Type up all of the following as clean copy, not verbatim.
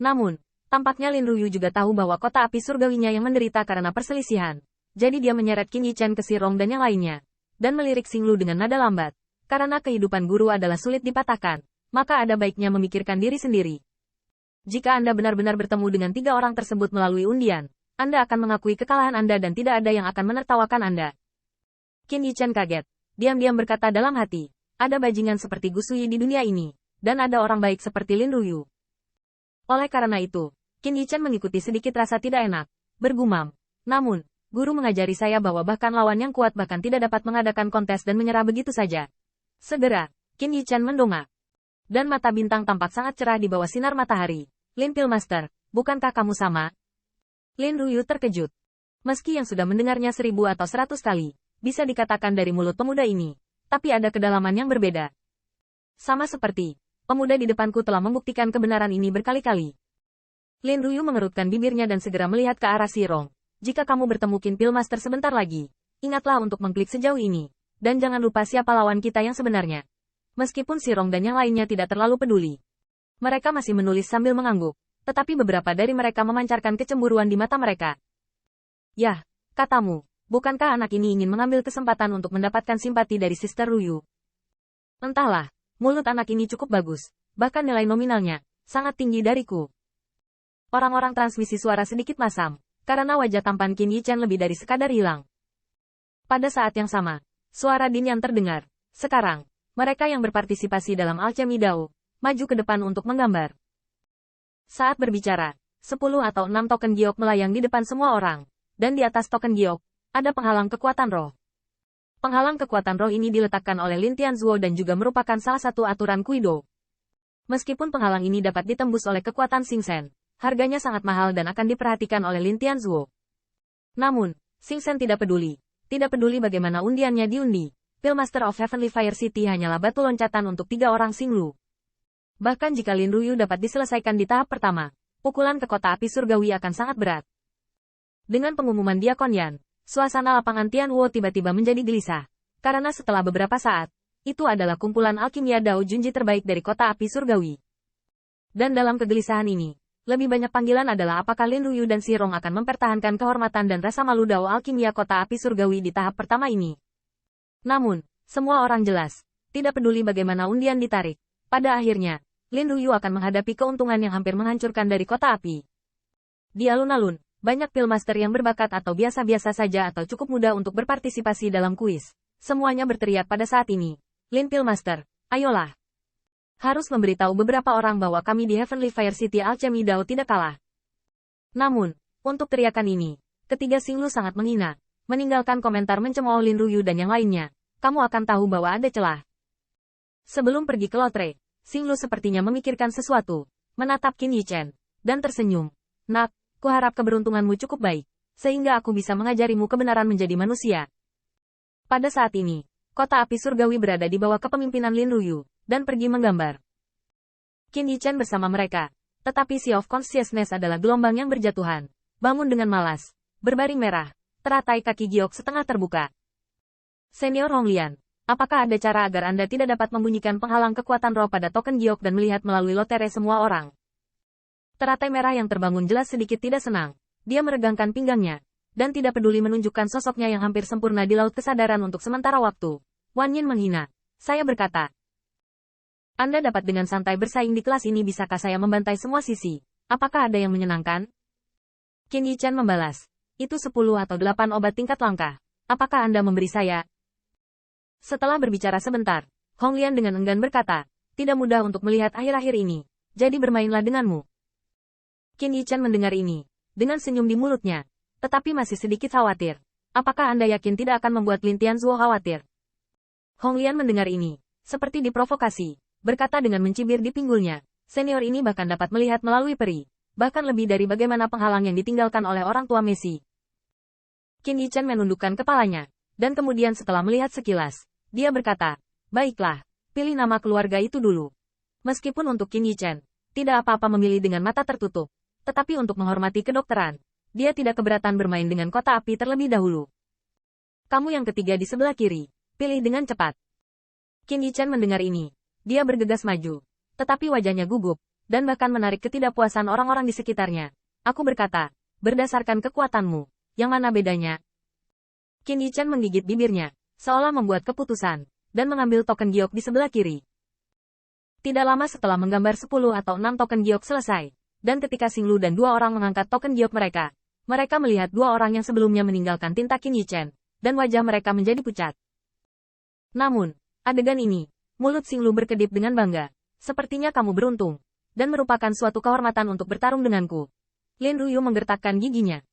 Namun, tampaknya Lin Ruyu juga tahu bahwa kota api surgawinya yang menderita karena perselisihan. Jadi dia menyeret Qin Yichen ke Xirong dan yang lainnya. Dan melirik Xinglu dengan nada lambat. Karena kehidupan guru adalah sulit dipatahkan, maka ada baiknya memikirkan diri sendiri. Jika Anda benar-benar bertemu dengan 3 orang tersebut melalui undian, Anda akan mengakui kekalahan Anda dan tidak ada yang akan menertawakan Anda. Qin Yichen kaget. Diam-diam berkata dalam hati, ada bajingan seperti Gu Suyi di dunia ini, dan ada orang baik seperti Lin Ruyu. Oleh karena itu, Qin Yichen mengikuti sedikit rasa tidak enak, bergumam. Namun, guru mengajari saya bahwa bahkan lawan yang kuat bahkan tidak dapat mengadakan kontes dan menyerah begitu saja. Segera, Qin Yichen mendongak. Dan mata bintang tampak sangat cerah di bawah sinar matahari. Lin Pilmaster, bukankah kamu sama? Lin Ruyu terkejut. Meski yang sudah mendengarnya 1000 atau 100 kali, bisa dikatakan dari mulut pemuda ini, tapi ada kedalaman yang berbeda. Sama seperti, pemuda di depanku telah membuktikan kebenaran ini berkali-kali. Lin Ruyu mengerutkan bibirnya dan segera melihat ke arah Xirong. Jika kamu bertemu Qin Pilmaster sebentar lagi, ingatlah untuk mengklik sejauh ini. Dan jangan lupa siapa lawan kita yang sebenarnya. Meskipun Xirong dan yang lainnya tidak terlalu peduli. Mereka masih menulis sambil mengangguk, tetapi beberapa dari mereka memancarkan kecemburuan di mata mereka. Yah, katamu, bukankah anak ini ingin mengambil kesempatan untuk mendapatkan simpati dari Sister Ruyu? Entahlah, mulut anak ini cukup bagus, bahkan nilai nominalnya sangat tinggi dariku. Orang-orang transmisi suara sedikit masam, karena wajah tampan Qin Yichen lebih dari sekadar hilang. Pada saat yang sama, suara Din yang terdengar. Sekarang, mereka yang berpartisipasi dalam alchemy Dao, maju ke depan untuk menggambar. Saat berbicara, 10 atau 6 token giok melayang di depan semua orang, dan di atas token giok, ada penghalang kekuatan roh. Penghalang kekuatan roh ini diletakkan oleh Lin Tianzuo dan juga merupakan salah satu aturan Kuido. Meskipun penghalang ini dapat ditembus oleh kekuatan Xingchen, harganya sangat mahal dan akan diperhatikan oleh Lin Tianzuo. Namun, Xingchen tidak peduli. Tidak peduli bagaimana undiannya diundi, Pilmaster of Heavenly Fire City hanyalah batu loncatan untuk 3 orang Xinglu. Bahkan jika Lin Ruyu dapat diselesaikan di tahap pertama, pukulan ke kota api surgawi akan sangat berat. Dengan pengumuman Diakon Yan, suasana lapangan Tianwo tiba-tiba menjadi gelisah, karena setelah beberapa saat, itu adalah kumpulan alkimia Dao Junji terbaik dari kota api surgawi. Dan dalam kegelisahan ini, lebih banyak panggilan adalah apakah Lin Ruyu dan Xirong akan mempertahankan kehormatan dan rasa malu Dao Alkimia Kota Api Surgawi di tahap pertama ini. Namun, semua orang jelas, tidak peduli bagaimana undian ditarik. Pada akhirnya, Lin Ruyu akan menghadapi keuntungan yang hampir menghancurkan dari Kota Api. Di alun-alun, banyak Pilmaster yang berbakat atau biasa-biasa saja atau cukup muda untuk berpartisipasi dalam kuis. Semuanya berteriak pada saat ini. Lin Pilmaster, ayolah. Harus memberitahu beberapa orang bahwa kami di Heavenly Fire City Alchemy Dao tidak kalah. Namun, untuk teriakan ini, ketiga Xinglu sangat menghina, meninggalkan komentar mencemooh Lin Ruyu dan yang lainnya. Kamu akan tahu bahwa ada celah. Sebelum pergi ke lotre, Xinglu sepertinya memikirkan sesuatu, menatap Qin Yichen, dan tersenyum. Nak, kuharap keberuntunganmu cukup baik, sehingga aku bisa mengajarimu kebenaran menjadi manusia. Pada saat ini, kota api surgawi berada di bawah kepemimpinan Lin Ruyu, dan pergi menggambar. Qin Yichen bersama mereka, tetapi Sea of Consciousness adalah gelombang yang berjatuhan, bangun dengan malas, berbaring merah, teratai kaki giok setengah terbuka. Senior Honglian, apakah ada cara agar Anda tidak dapat membunyikan penghalang kekuatan roh pada token giok dan melihat melalui lotere semua orang? Teratai merah yang terbangun jelas sedikit tidak senang, dia meregangkan pinggangnya, dan tidak peduli menunjukkan sosoknya yang hampir sempurna di laut kesadaran untuk sementara waktu. Wan Yin menghina. Saya berkata, Anda dapat dengan santai bersaing di kelas ini, bisakah saya membantai semua sisi? Apakah ada yang menyenangkan? Qin Yichen membalas. Itu 10 atau 8 obat tingkat langka. Apakah Anda memberi saya? Setelah berbicara sebentar, Honglian dengan enggan berkata, tidak mudah untuk melihat akhir-akhir ini. Jadi bermainlah denganmu. Qin Yichen mendengar ini, dengan senyum di mulutnya, tetapi masih sedikit khawatir. Apakah Anda yakin tidak akan membuat Lin Tianzuo khawatir? Honglian mendengar ini, seperti diprovokasi. Berkata dengan mencibir di pinggulnya, senior ini bahkan dapat melihat melalui peri, bahkan lebih dari bagaimana penghalang yang ditinggalkan oleh orang tua Messi. Qin Yichen menundukkan kepalanya, dan kemudian setelah melihat sekilas, dia berkata, baiklah, pilih nama keluarga itu dulu. Meskipun untuk Qin Yichen, tidak apa-apa memilih dengan mata tertutup, tetapi untuk menghormati kedokteran, dia tidak keberatan bermain dengan kota api terlebih dahulu. Kamu yang ketiga di sebelah kiri, pilih dengan cepat. Qin Yichen mendengar ini. Dia bergegas maju, tetapi wajahnya gugup, dan bahkan menarik ketidakpuasan orang-orang di sekitarnya. Aku berkata, berdasarkan kekuatanmu, yang mana bedanya? Qin Yichen menggigit bibirnya, seolah membuat keputusan, dan mengambil token giok di sebelah kiri. Tidak lama setelah menggambar 10 atau 6 token giok selesai, dan ketika Xinglu dan dua orang mengangkat token giok mereka melihat dua orang yang sebelumnya meninggalkan tinta Qin Yichen, dan wajah mereka menjadi pucat. Namun, adegan ini, mulut Xinglu berkedip dengan bangga. Sepertinya kamu beruntung, dan merupakan suatu kehormatan untuk bertarung denganku. Lin Ruyu menggertakkan giginya.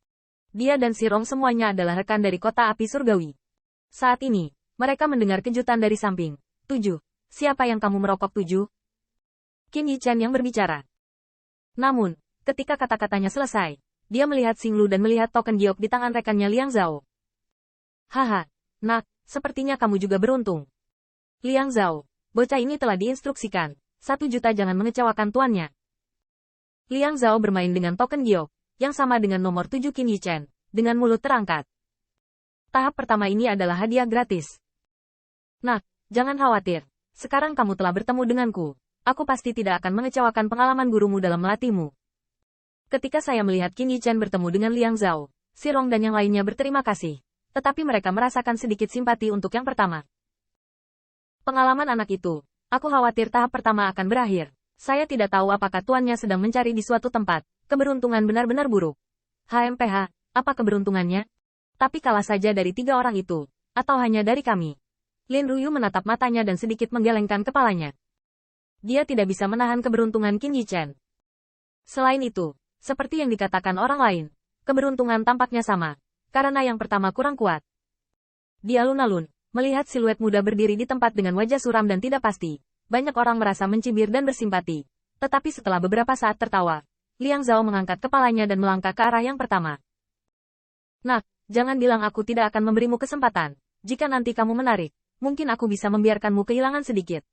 Dia dan si Rong semuanya adalah rekan dari kota api surgawi. Saat ini, mereka mendengar kejutan dari samping. 7. Siapa yang kamu merokok 7? Qin Yichen yang berbicara. Namun, ketika kata-katanya selesai, dia melihat Xinglu dan melihat token giok di tangan rekannya Liang Zhao. Haha, nak, sepertinya kamu juga beruntung. Liang Zhao, bocah ini telah diinstruksikan. 1 juta jangan mengecewakan tuannya. Liang Zhao bermain dengan token giok, yang sama dengan nomor 7 Qin Yichen, dengan mulut terangkat. Tahap pertama ini adalah hadiah gratis. Nak, jangan khawatir. Sekarang kamu telah bertemu denganku. Aku pasti tidak akan mengecewakan pengalaman gurumu dalam melatihmu. Ketika saya melihat Qin Yichen bertemu dengan Liang Zhao, si Rong dan yang lainnya berterima kasih. Tetapi mereka merasakan sedikit simpati untuk yang pertama. Pengalaman anak itu, aku khawatir tahap pertama akan berakhir. Saya tidak tahu apakah tuannya sedang mencari di suatu tempat. Keberuntungan benar-benar buruk. HMPH, apa keberuntungannya? Tapi kalah saja dari 3 orang itu. Atau hanya dari kami. Lin Ruyu menatap matanya dan sedikit menggelengkan kepalanya. Dia tidak bisa menahan keberuntungan Qin Yichen. Selain itu, seperti yang dikatakan orang lain, keberuntungan tampaknya sama. Karena yang pertama kurang kuat. Di alun-alun, melihat siluet muda berdiri di tempat dengan wajah suram dan tidak pasti. Banyak orang merasa mencibir dan bersimpati. Tetapi setelah beberapa saat tertawa, Liang Zhao mengangkat kepalanya dan melangkah ke arah yang pertama. Nak, jangan bilang aku tidak akan memberimu kesempatan. Jika nanti kamu menarik, mungkin aku bisa membiarkanmu kehilangan sedikit.